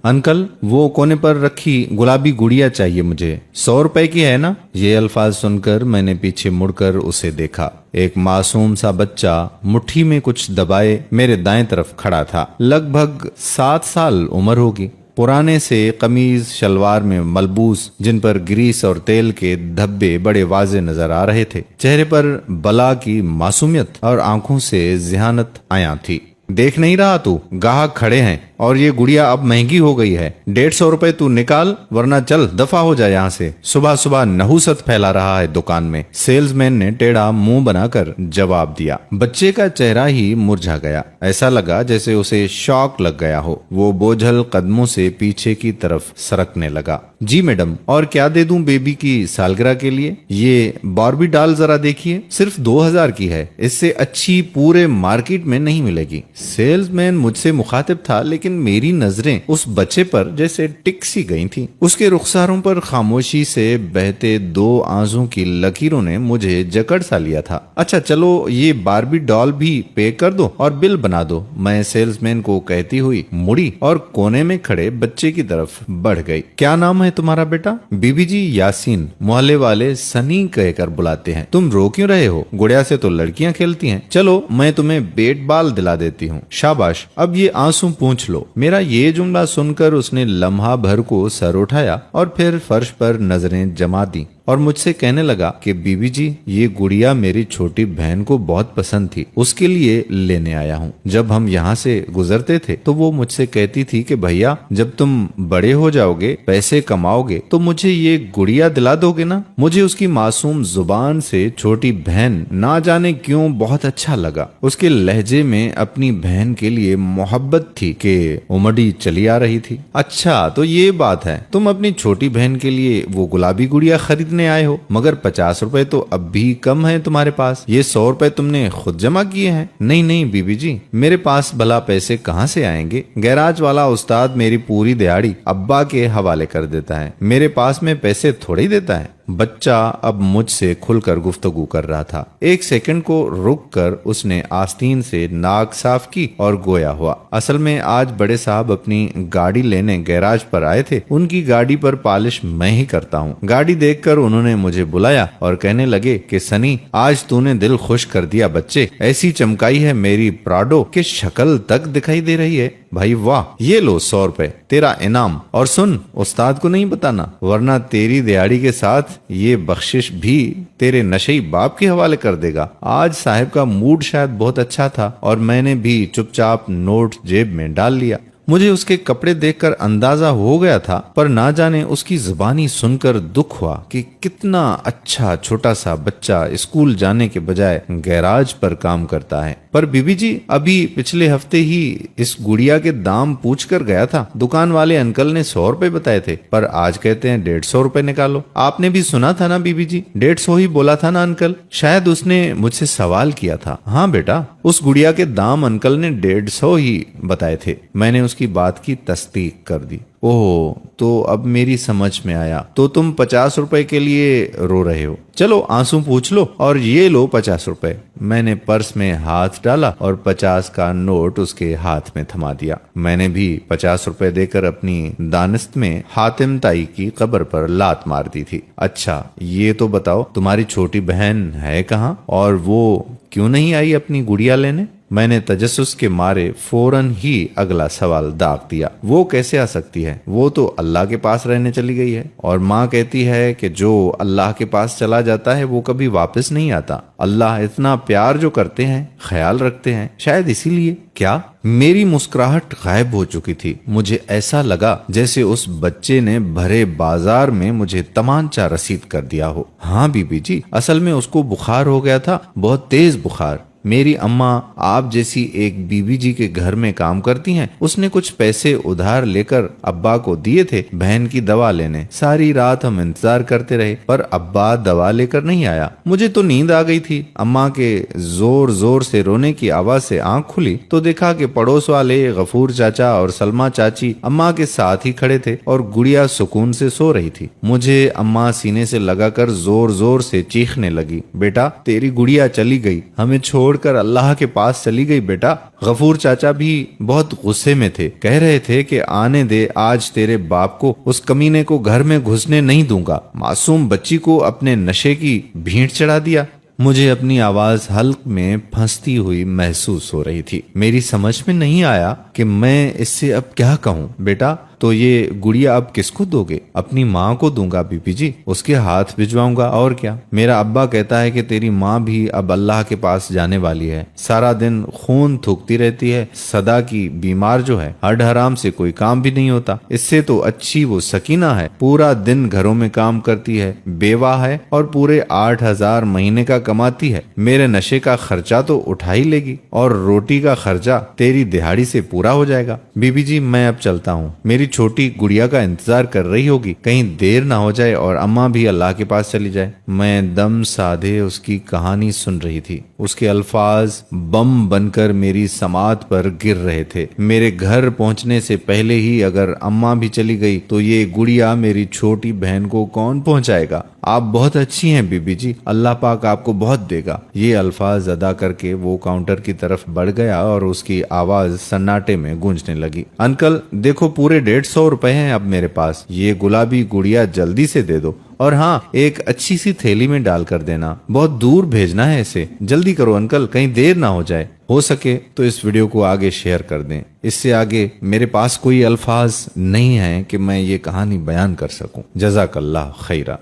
Uncle वो कोने पर रखी गुलाबी गुड़िया चाहिए मुझे, 100 रुपए की है ना? ये अल्फाज सुनकर मैंने पीछे मुड़कर उसे देखा। एक मासूम सा बच्चा मुट्ठी में कुछ दबाए मेरे दाएं तरफ खड़ा था। लगभग 7 साल उम्र होगी। पुराने से कमीज शलवार में मलबूस, जिन पर ग्रीस और तेल के धब्बे बड़े वाजे नजर आ रहे थे। चेहरे पर बला की मासूमियत और आंखों से जिहानत आया थी। देख नहीं रहा तू, गाहक खड़े हैं और ये गुड़िया अब महंगी हो गई है। 150 रुपए तू निकाल, वरना चल दफा हो जाए यहाँ से। सुबह सुबह नहुसत फैला रहा है दुकान में। सेल्समैन ने टेढ़ा मुंह बनाकर जवाब दिया। बच्चे का चेहरा ही मुरझा गया। ऐसा लगा जैसे उसे शॉक लग गया हो। वो बोझल कदमों से पीछे की तरफ सरकने लगा। जी मैडम, और क्या दे दूं बेबी की सालगिरह के लिए? ये बार्बी डॉल जरा देखिए, सिर्फ 2000 की है। इससे अच्छी पूरे मार्केट में नहीं मिलेगी। सेल्समैन मुझसे मुखातिब था, लेकिन मेरी नजरें उस बच्चे पर जैसे टिक सी गई थी। उसके रुखसारों पर खामोशी से बहते 2 आंसू की लकीरों ने मुझे जकड़ सा लिया था। अच्छा चलो, ये बार्बी डॉल भी पे कर दो और बिल बना दो, मैं सेल्समैन को कहती हुई मुड़ी और कोने में खड़े बच्चे की तरफ बढ़ गई। क्या नाम है तुम्हारा बेटा? बीबी जी यासीन, मोहल्ले वाले सनी कहकर बुलाते हैं। तुम रो क्यों रहे हो? गुड़िया से तो लड़कियां खेलती हैं। चलो मैं तुम्हें बेट बाल दिला देती हूँ। शाबाश, अब ये आंसू पूंछ लो। मेरा ये जुमला सुनकर उसने लम्हा भर को सर उठाया और फिर फर्श पर नजरें जमा दी और मुझसे कहने लगा कि बीबी जी, ये गुड़िया मेरी छोटी बहन को बहुत पसंद थी, उसके लिए लेने आया हूँ। जब हम यहाँ से गुजरते थे तो वो मुझसे कहती थी कि भैया, जब तुम बड़े हो जाओगे, पैसे कमाओगे, तो मुझे ये गुड़िया दिला दोगे ना? मुझे उसकी मासूम जुबान से छोटी बहन ना जाने क्यों बहुत अच्छा लगा। उसके लहजे में अपनी बहन के लिए मोहब्बत थी कि उमड़ी चली आ रही थी। अच्छा तो ये बात है, तुम अपनी छोटी बहन के लिए वो गुलाबी गुड़िया खरीदने आए हो, मगर 50 रुपए तो अब भी कम है तुम्हारे पास। ये 100 रुपए तुमने खुद जमा किए हैं? नहीं नहीं बीबी जी, मेरे पास भला पैसे कहाँ से आएंगे? गैराज वाला उस्ताद मेरी पूरी दिहाड़ी अब्बा के हवाले कर देता है, मेरे पास में पैसे थोड़े ही देता है। बच्चा अब मुझसे खुलकर गुफ्तगू कर रहा था। एक सेकंड को रुक कर उसने आस्तीन से नाक साफ की और गोया हुआ। असल में आज बड़े साहब अपनी गाड़ी लेने गैराज पर आए थे। उनकी गाड़ी पर पॉलिश मैं ही करता हूँ। गाड़ी देखकर उन्होंने मुझे बुलाया और कहने लगे कि सनी, आज तूने दिल खुश कर दिया बच्चे। ऐसी चमकाई है मेरी प्राडो कि शक्ल तक दिखाई दे रही है। भाई वाह, ये लो 100 रुपए तेरा इनाम। और सुन, उस्ताद को नहीं बताना, वरना तेरी दिहाड़ी के साथ ये बख्शिश भी तेरे नशेई बाप के हवाले कर देगा। आज साहब का मूड शायद बहुत अच्छा था और मैंने भी चुपचाप नोट जेब में डाल लिया। मुझे उसके कपड़े देखकर अंदाजा हो गया था, पर ना जाने उसकी जुबानी सुनकर दुख हुआ कि कितना अच्छा छोटा सा बच्चा स्कूल जाने के बजाय गैराज पर काम करता है। पर बीबी जी, अभी पिछले हफ्ते ही इस गुड़िया के दाम पूछ कर गया था। दुकान वाले अंकल ने 100 रुपए बताए थे, पर आज कहते हैं 150 रुपए निकालो। आपने भी सुना था ना बीबी जी, 150 ही बोला था ना अंकल? शायद उसने मुझसे सवाल किया था। हाँ बेटा, उस गुड़िया के दाम अंकल ने 150 ही बताए थे। मैंने उसकी बात की तस्दीक कर दी। ओह, तो अब मेरी समझ में आया। तो तुम 50 रुपए के लिए रो रहे हो। चलो आंसू पूछ लो और ये लो 50 रुपए। मैंने पर्स में हाथ डाला और 50 का नोट उसके हाथ में थमा दिया। मैंने भी 50 रुपए देकर अपनी दानिस्त में हातिम ताई की कब्र पर लात मार दी थी। अच्छा ये तो बताओ, तुम्हारी छोटी बहन है कहाँ और वो क्यों नहीं आई अपनी गुड़िया लेने? मैंने तजस्सुस के मारे फौरन ही अगला सवाल दाग दिया। वो कैसे आ सकती है? वो तो अल्लाह के पास रहने चली गई है और माँ कहती है कि जो अल्लाह के पास चला जाता है वो कभी वापस नहीं आता। अल्लाह इतना प्यार जो करते हैं, ख्याल रखते हैं, शायद इसीलिए। क्या? मेरी मुस्कुराहट गायब हो चुकी थी। मुझे ऐसा लगा जैसे उस बच्चे ने भरे बाजार में मुझे तमांचा रसीद कर दिया हो। हाँ बीबी जी, असल में उसको बुखार हो गया था, बहुत तेज बुखार। मेरी अम्मा आप जैसी एक बीबी जी के घर में काम करती हैं। उसने कुछ पैसे उधार लेकर अब्बा को दिए थे बहन की दवा लेने। सारी रात हम इंतजार करते रहे, पर अब्बा दवा लेकर नहीं आया। मुझे तो नींद आ गई थी। अम्मा के जोर जोर से रोने की आवाज से आंख खुली तो देखा कि पड़ोस वाले गफूर चाचा और सलमा चाची अम्मा के साथ ही खड़े थे और गुड़िया सुकून से सो रही थी। मुझे अम्मा सीने से लगाकर जोर जोर से चीखने लगी, बेटा तेरी गुड़िया चली गई, हमें छोड़ چھوڑ کر اللہ کے پاس چلی گئی بیٹا۔ غفور چاچا بھی بہت غصے میں تھے، کہہ رہے تھے کہ آنے دے، آج تیرے باپ کو، اس کمینے کو گھر میں گھسنے نہیں دوں گا۔ معصوم بچی کو اپنے نشے کی بھینٹ چڑھا دیا۔ مجھے اپنی آواز حلق میں پھنستی ہوئی محسوس ہو رہی تھی۔ میری سمجھ میں نہیں آیا کہ میں اس سے اب کیا کہوں۔ بیٹا تو یہ گڑیا اب کس کو دو گے؟ اپنی ماں کو دوں گا بی بی جی، اس کے ہاتھ بھجواؤں گا، اور کیا۔ میرا ابا کہتا ہے کہ تیری ماں بھی اب اللہ کے پاس جانے والی ہے، سارا دن خون تھوکتی رہتی ہے، صدا کی بیمار جو ہے، ہڈ حرام سے کوئی کام بھی نہیں ہوتا۔ اس سے تو اچھی وہ سکینہ ہے، پورا دن گھروں میں کام کرتی ہے، بیوہ ہے اور پورے 8,000 مہینے کا کماتی ہے۔ میرے نشے کا خرچہ تو اٹھا ہی لے گی، اور روٹی کا خرچہ تیری دہاڑی سے پورا ہو جائے گا۔ بی بی جی میں اب چلتا ہوں، میری چھوٹی گڑیا کا انتظار کر رہی ہوگی، کہیں دیر نہ ہو جائے اور اماں بھی اللہ کے پاس چلی جائے۔ میں دم سادھے اس کی کہانی سن رہی تھی، اس کے الفاظ بم بن کر میری سماعت پر گر رہے تھے۔ میرے گھر پہنچنے سے پہلے ہی اگر اماں بھی چلی گئی تو یہ گڑیا میری چھوٹی بہن کو کون پہنچائے گا؟ آپ بہت اچھی ہیں بی بی جی، اللہ پاک آپ کو بہت دے گا۔ یہ الفاظ ادا کر کے وہ کاؤنٹر کی طرف بڑھ گیا اور اس کی آواز سناٹے میں گونجنے لگی۔ انکل دیکھو پورے 150 روپے ہیں اب میرے پاس، یہ گلابی گڑیا جلدی سے دے دو، اور ہاں ایک اچھی سی تھیلی میں ڈال کر دینا، بہت دور بھیجنا ہے اسے، جلدی کرو انکل کہیں دیر نہ ہو جائے۔ ہو سکے تو اس ویڈیو کو آگے شیئر کر دیں، اس سے آگے میرے پاس کوئی الفاظ نہیں ہیں کہ میں یہ کہانی بیان کر سکوں۔ جزاک اللہ خیرہ۔